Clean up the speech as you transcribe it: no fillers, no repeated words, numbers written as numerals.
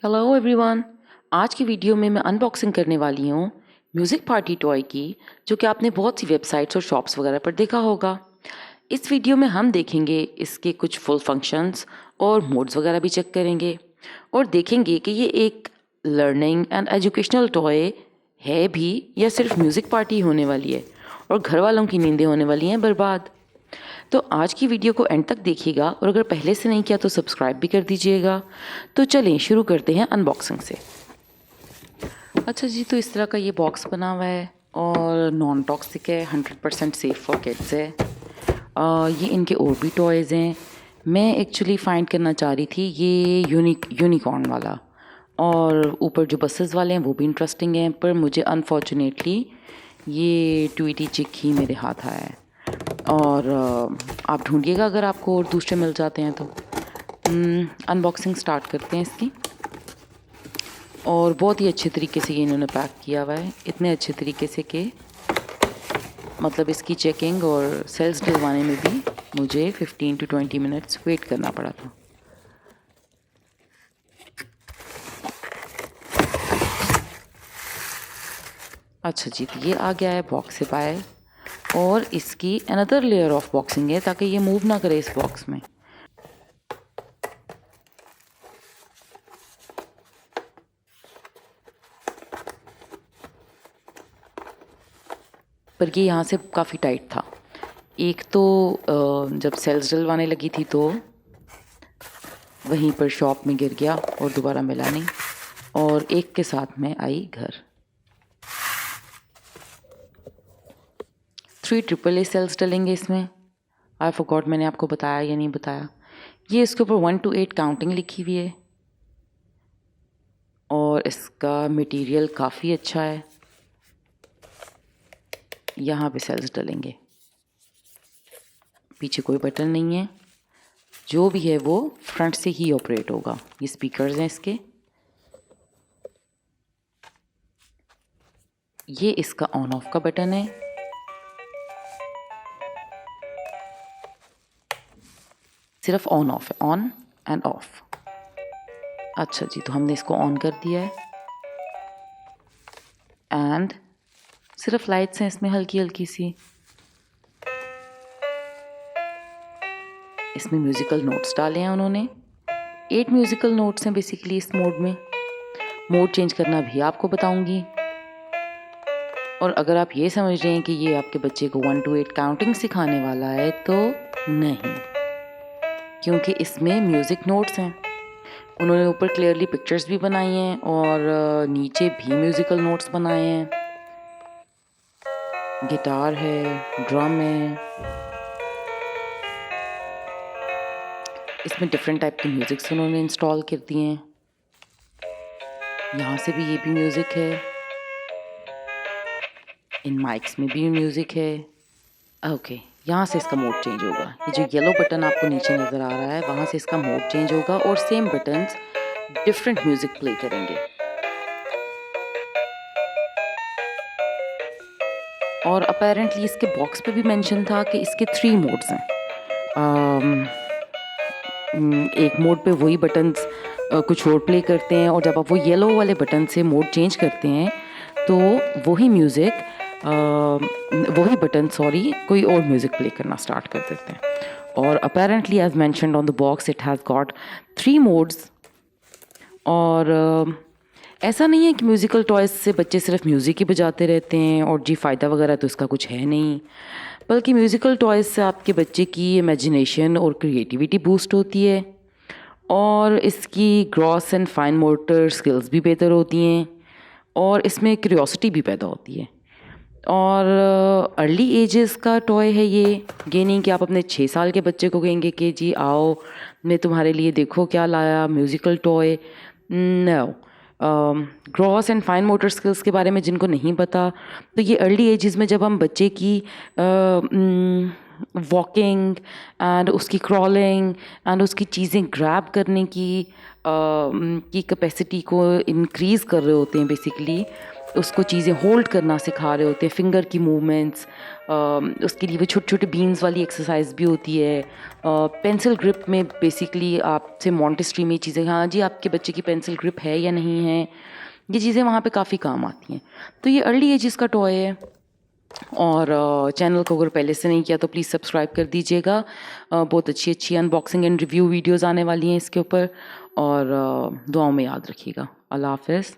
Hello everyone. आज की video में मैं अनबॉक्सिंग करने वाली हूँ म्यूज़िक पार्टी टॉय की, जो कि आपने बहुत सी वेबसाइट्स और शॉप्स वगैरह पर देखा होगा। इस वीडियो में हम देखेंगे इसके कुछ फुल फंक्शंस और मोड्स वगैरह भी चेक करेंगे और देखेंगे कि ये एक लर्निंग एंड एजुकेशनल टॉय है भी या सिर्फ म्यूज़िक पार्टी होने वाली है और घर वालों की नींदें होने वाली हैं बर्बाद। तो आज की वीडियो को एंड तक देखिएगा और अगर पहले से नहीं किया तो सब्सक्राइब भी कर दीजिएगा। तो चलें शुरू करते हैं अनबॉक्सिंग से। अच्छा जी, तो इस तरह का ये बॉक्स बना हुआ है और नॉन टॉक्सिक है, 100% सेफ़ फॉर किड्स है। ये इनके और भी टॉयज़ हैं। मैं एक्चुअली फाइंड करना चाह रही थी ये यूनिकॉर्न वाला, और ऊपर जो बसेस वाले हैं वो भी इंटरेस्टिंग हैं, पर मुझे अनफॉर्चुनेटली ये ट्वीटी चिक ही मेरे हाथ आया है। और आप ढूंढिएगा अगर आपको और दूसरे मिल जाते हैं तो। अनबॉक्सिंग स्टार्ट करते हैं इसकी। और बहुत ही अच्छे तरीके से ये इन्होंने पैक किया हुआ है, इतने अच्छे तरीके से कि मतलब इसकी चेकिंग और सेल्स डलवाने में भी मुझे 15 to 20 मिनट्स वेट करना पड़ा था। अच्छा जी, तो ये आ गया है बॉक्स से बाहर, और इसकी अनदर लेयर ऑफ बॉक्सिंग है ताकि ये मूव ना करे इस बॉक्स में। पर ये यहाँ से काफ़ी टाइट था। एक तो जब सेल्स डलवाने लगी थी तो वहीं पर शॉप में गिर गया और दोबारा मिला नहीं, और एक के साथ मैं आई घर। 3 AAA सेल्स डलेंगे इसमें। आई फॉरगॉट मैंने आपको बताया या नहीं बताया। ये इसके ऊपर 1 to 8 काउंटिंग लिखी हुई है और इसका मटेरियल काफ़ी अच्छा है। यहाँ पे सेल्स डलेंगे, पीछे कोई बटन नहीं है, जो भी है वो फ्रंट से ही ऑपरेट होगा। ये स्पीकर्स हैं इसके। ये इसका ऑन ऑफ का बटन है। सिर्फ ऑन ऑफ है, ऑन एंड ऑफ। अच्छा जी, तो हमने इसको ऑन कर दिया है एंड सिर्फ लाइट्स हैं इसमें हल्की हल्की सी। इसमें म्यूज़िकल नोट्स डाले हैं उन्होंने। 8 म्यूज़िकल नोट्स हैं बेसिकली इस मोड में। मोड चेंज करना भी आपको बताऊंगी। और अगर आप ये समझ रहे हैं कि ये आपके बच्चे को 1 to 8 काउंटिंग सिखाने वाला है तो नहीं, क्योंकि इसमें म्यूज़िक नोट्स हैं। उन्होंने ऊपर क्लियरली पिक्चर्स भी बनाई हैं और नीचे भी म्यूज़िकल नोट्स बनाए हैं। गिटार है, ड्रम है, इसमें डिफरेंट टाइप के म्यूज़िक्स उन्होंने इंस्टॉल कर दिए हैं। यहाँ से भी ये भी म्यूज़िक है, इन माइक्स में भी म्यूज़िक है। ओके, यहाँ से इसका मोड चेंज होगा। ये जो येलो बटन आपको नीचे नज़र आ रहा है वहाँ से इसका मोड चेंज होगा और same buttons different music play करेंगे। और अपेरेंटली इसके बॉक्स पे भी मेंशन था कि इसके 3 मोड्स हैं। एक मोड पे वही बटन्स कुछ और प्ले करते हैं, और जब आप वो येलो वाले बटन से मोड चेंज करते हैं तो वही म्यूज़िक वही बटन कोई और म्यूज़िक प्ले करना स्टार्ट कर देते हैं। और apparently as mentioned on the box it has got 3 modes. और ऐसा नहीं है कि म्यूज़िकल टॉयज़ से बच्चे सिर्फ म्यूज़िक ही बजाते रहते हैं और जी फ़ायदा वगैरह तो इसका कुछ है नहीं, बल्कि म्यूज़िकल टॉयज़ से आपके बच्चे की इमेजिनेशन और क्रिएटिविटी बूस्ट होती है और इसकी gross and fine motor skills भी बेहतर होती हैं और इसमें क्यूरियोसिटी भी पैदा होती है। और अर्ली एजेस का टॉय है ये नहीं कि आप अपने 6 साल के बच्चे को कहेंगे कि जी आओ मैं तुम्हारे लिए देखो क्या लाया musical toy. No, gross and fine motor skills के बारे में जिनको नहीं पता, तो ये अर्ली एजेस में जब हम बच्चे की वॉकिंग एंड उसकी क्रॉलिंग एंड उसकी चीज़ें ग्रैब करने की कैपेसिटी को इंक्रीज़ कर रहे होते हैं बेसिकली, उसको चीज़ें होल्ड करना सिखा रहे होते हैं, फिंगर की मूवमेंट्स, उसके लिए वो छोटे छोटे बीन्स वाली एक्सरसाइज भी होती है। पेंसिल ग्रिप में बेसिकली आपसे मॉन्टेसरी में ये चीज़ें, हाँ जी आपके बच्चे की पेंसिल ग्रिप है या नहीं है, ये चीज़ें वहाँ पे काफ़ी काम आती हैं। तो ये अर्ली एजेस का टॉय है। और चैनल को अगर पहले से नहीं किया तो प्लीज़ सब्सक्राइब कर दीजिएगा। बहुत अच्छी अच्छी अनबॉक्सिंग एंड रिव्यू वीडियोज़ आने वाली हैं इसके ऊपर। और दुआओं में याद रखिएगा। अल्लाह हाफ़िज़।